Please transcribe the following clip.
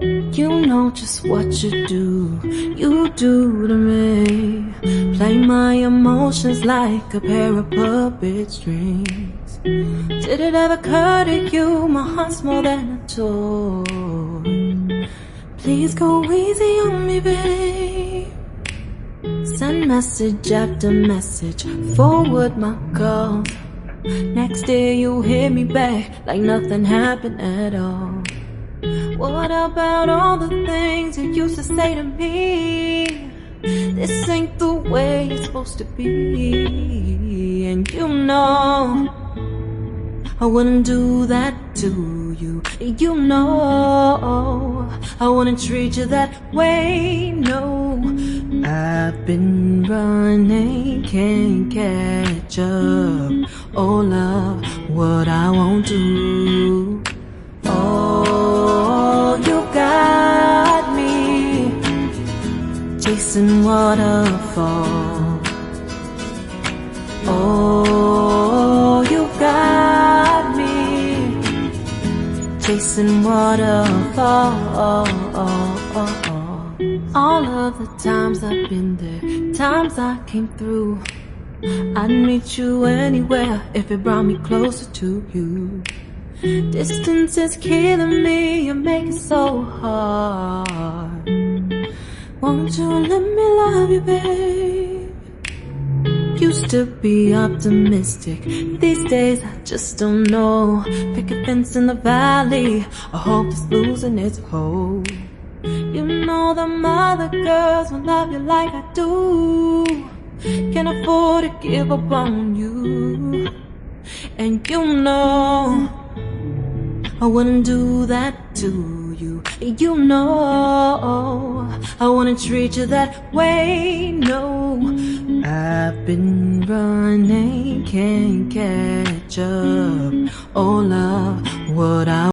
You know just what you do to me. Play my emotions like a pair of puppet strings. Did it ever occur to you my heart's more than a toy? Please go easy on me, babe. Send message after message, forward my calls. Next day you hit me back like nothing happened at all. What about all the things you used to say to me? This ain't the way it's supposed to be. And you know I wouldn't do that to you. You know I wouldn't treat you that way, no. I've been running, can't catch up. Oh love, what I won't do. Oh, you got me chasing waterfalls. Oh, you got me chasing waterfalls. All of the times I've been there, times I came through, I'd meet you anywhere if it brought me closer to you. Distance is killing me, you make it so hard. Won't you let me love you, babe? Used to be optimistic, these days I just don't know. Pick a fence in the valley, I hope it's losing its hold. You know them other girls won't love you like I do. Can't afford to give up on you. And you know I wouldn't do that to you. You know I wouldn't treat you that way, no. I've been running, can't catch up. Oh love, what I